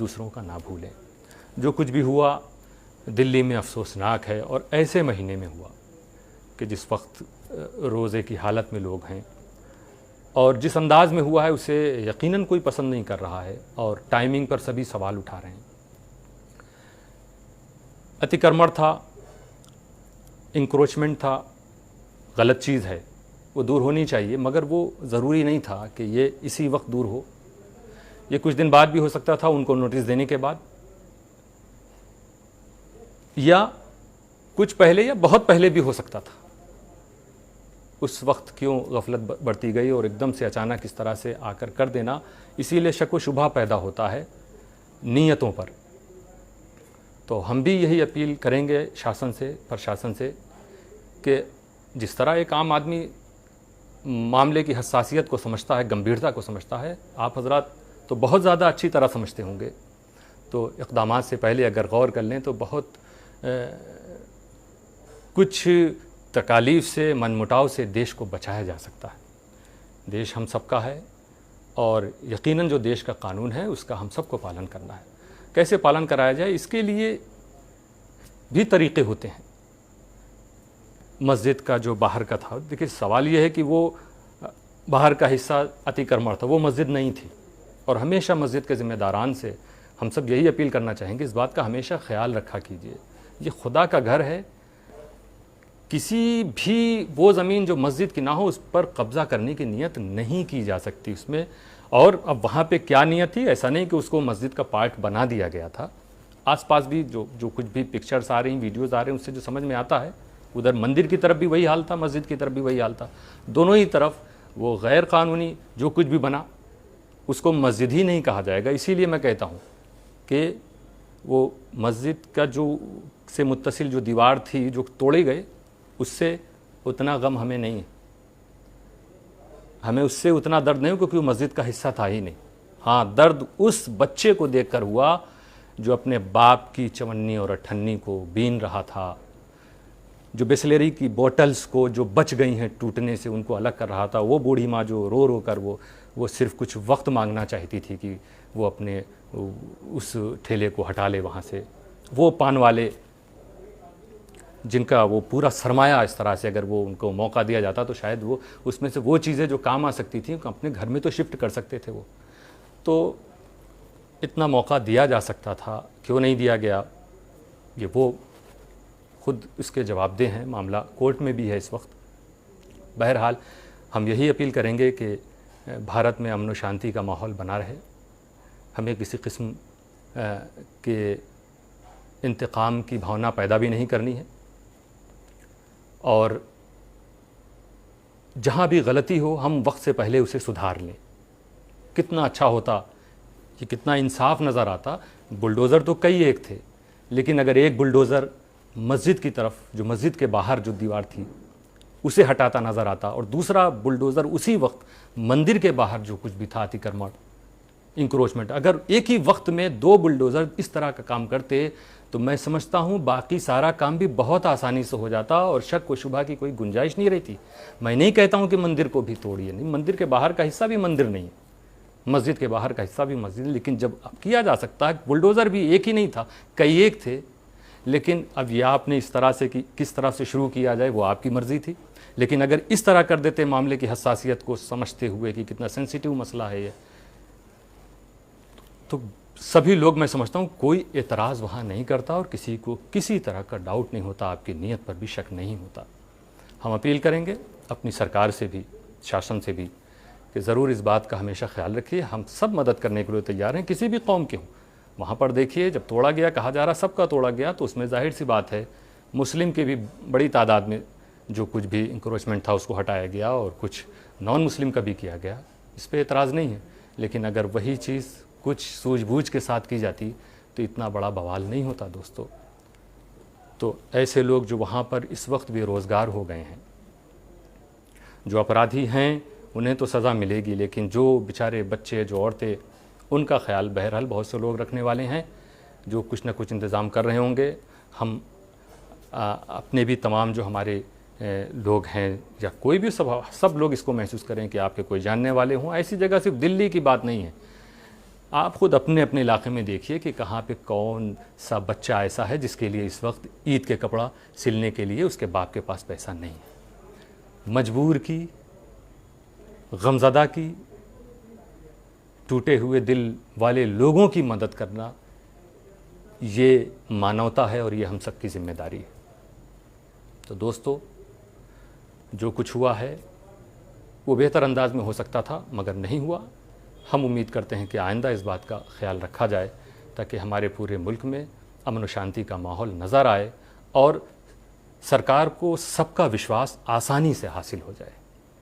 दूसरों का ना भूलें। जो कुछ भी हुआ दिल्ली में अफसोसनाक है, और ऐसे महीने में हुआ कि जिस वक्त रोज़े की हालत में लोग हैं, और जिस अंदाज़ में हुआ है उसे यकीनन कोई पसंद नहीं कर रहा है, और टाइमिंग पर सभी सवाल उठा रहे हैं। अतिक्रमण था, इंक्रोचमेंट था, गलत चीज़ है, वो दूर होनी चाहिए, मगर वो ज़रूरी नहीं था कि ये इसी वक्त दूर हो। ये कुछ दिन बाद भी हो सकता था, उनको नोटिस देने के बाद, या कुछ पहले या बहुत पहले भी हो सकता था। उस वक्त क्यों गफलत बढ़ती गई और एकदम से अचानक इस तरह से आकर कर देना, इसीलिए शक व शुबा पैदा होता है नीयतों पर। तो हम भी यही अपील करेंगे शासन से, प्रशासन से, कि जिस तरह एक आम आदमी मामले की हसासियत को समझता है, गंभीरता को समझता है, आप हजरात तो बहुत ज़्यादा अच्छी तरह समझते होंगे। तो इक़दामात से पहले अगर गौर कर लें तो बहुत कुछ तकालीफ से, मनमुटाव से देश को बचाया जा सकता है। देश हम सबका है, और यकीनन जो देश का कानून है उसका हम सबको पालन करना है। कैसे पालन कराया जाए, इसके लिए भी तरीक़े होते हैं। मस्जिद का जो बाहर का था, देखिए सवाल ये है कि वो बाहर का हिस्सा अतिक्रमण था, वो मस्जिद नहीं थी, और हमेशा मस्जिद के ज़िम्मेदारान से हम सब यही अपील करना चाहेंगे, इस बात का हमेशा ख्याल रखा कीजिए। ये खुदा का घर है, किसी भी वो ज़मीन जो मस्जिद की ना हो उस पर कब्ज़ा करने की नीयत नहीं की जा सकती उसमें। और अब वहाँ पे क्या नीयत थी, ऐसा नहीं कि उसको मस्जिद का पार्ट बना दिया गया था। आसपास भी जो कुछ भी पिक्चर्स आ रही, वीडियोज़ आ रहे हैं, उससे जो समझ में आता है, उधर मंदिर की तरफ भी वही हाल था, मस्जिद की तरफ भी वही हाल था। दोनों ही तरफ वो गैर कानूनी जो कुछ भी बना उसको मस्जिद ही नहीं कहा जाएगा। इसीलिए मैं कहता हूँ कि वो मस्जिद का जो से मुत्तसिल जो दीवार थी जो तोड़े गए, उससे उतना गम हमें नहीं है, हमें उससे उतना दर्द नहीं, क्योंकि वो मस्जिद का हिस्सा था ही नहीं। हाँ, दर्द उस बच्चे को देखकर हुआ जो अपने बाप की चवन्नी और अठन्नी को बीन रहा था, जो बिस्लेरी की बोतल्स को जो बच गई हैं टूटने से उनको अलग कर रहा था, वो बूढ़ी माँ जो रो रो कर वो सिर्फ कुछ वक्त मांगना चाहती थी कि वो अपने उस ठेले को हटा ले वहाँ से, वो पान वाले जिनका वो पूरा सरमाया इस तरह से अगर वो उनको मौका दिया जाता तो शायद वो उसमें से वो चीज़ें जो काम आ सकती थी अपने घर में तो शिफ्ट कर सकते थे। वो तो इतना मौका दिया जा सकता था, क्यों नहीं दिया गया, ये वो खुद इसके जवाबदेह हैं। मामला कोर्ट में भी है इस वक्त। बहरहाल हम यही अपील करेंगे कि भारत में अमन व शांति का माहौल बना रहे, हमें किसी किस्म के इंतकाम की भावना पैदा भी नहीं करनी है, और जहाँ भी गलती हो हम वक्त से पहले उसे सुधार लें। कितना अच्छा होता, ये कितना इंसाफ नज़र आता। बुलडोज़र तो कई एक थे, लेकिन अगर एक बुलडोज़र मस्जिद की तरफ, जो मस्जिद के बाहर जो दीवार थी उसे हटाता नज़र आता, और दूसरा बुलडोज़र उसी वक्त मंदिर के बाहर जो कुछ भी था अतिक्रमण, इंक्रोचमेंट, अगर एक ही वक्त में दो बुलडोज़र इस तरह का काम करते तो मैं समझता हूँ बाकी सारा काम भी बहुत आसानी से हो जाता और शक व शुबा की कोई गुंजाइश नहीं रहती। मैं नहीं कहता हूँ कि मंदिर को भी तोड़िए, नहीं, मंदिर के बाहर का हिस्सा भी मंदिर नहीं है, मस्जिद के बाहर का हिस्सा भी मस्जिद, लेकिन जब अब किया जा सकता है, बुलडोज़र भी एक ही नहीं था, कई एक थे, लेकिन अब यह आपने इस तरह से कि किस तरह से शुरू किया जाए वो आपकी मर्ज़ी थी। लेकिन अगर इस तरह कर देते मामले की हसासियत को समझते हुए कि कितना सेंसिटिव मसला है ये, तो सभी लोग, मैं समझता हूँ कोई एतराज़ वहाँ नहीं करता और किसी को किसी तरह का डाउट नहीं होता, आपकी नीयत पर भी शक नहीं होता। हम अपील करेंगे अपनी सरकार से भी, शासन से भी, कि ज़रूर इस बात का हमेशा ख्याल रखिए। हम सब मदद करने के लिए तैयार हैं, किसी भी कौम के हों। वहाँ पर देखिए जब तोड़ा गया, कहा जा रहा सबका तोड़ा गया, तो उसमें जाहिर सी बात है मुस्लिम की भी बड़ी तादाद में जो कुछ भी इंक्रोचमेंट था उसको हटाया गया, और कुछ नॉन मुस्लिम का भी किया गया, इस पर एतराज़ नहीं है। लेकिन अगर वही चीज़ कुछ सूझबूझ के साथ की जाती तो इतना बड़ा बवाल नहीं होता दोस्तों। तो ऐसे लोग जो वहाँ पर इस वक्त बेरोज़गार हो गए हैं, जो अपराधी हैं, उन्हें तो सज़ा मिलेगी, लेकिन जो बेचारे बच्चे, जो औरतें, उनका ख्याल बहरहाल बहुत से लोग रखने वाले हैं जो कुछ ना कुछ इंतज़ाम कर रहे होंगे। हम अपने भी तमाम जो हमारे लोग हैं या कोई भी सब लोग इसको महसूस करें कि आपके कोई जानने वाले हों। ऐसी जगह सिर्फ दिल्ली की बात नहीं है, आप खुद अपने अपने इलाके में देखिए कि कहाँ पे कौन सा बच्चा ऐसा है जिसके लिए इस वक्त ईद के कपड़ा सिलने के लिए उसके बाप के पास पैसा नहीं है। मजबूर की, गमज़दा की, टूटे हुए दिल वाले लोगों की मदद करना, ये मानवता है और ये हम सबकी जिम्मेदारी है। तो दोस्तों, जो कुछ हुआ है वो बेहतर अंदाज में हो सकता था मगर नहीं हुआ। हम उम्मीद करते हैं कि आइंदा इस बात का ख्याल रखा जाए ताकि हमारे पूरे मुल्क में अमन व शांति का माहौल नज़र आए और सरकार को सबका विश्वास आसानी से हासिल हो जाए।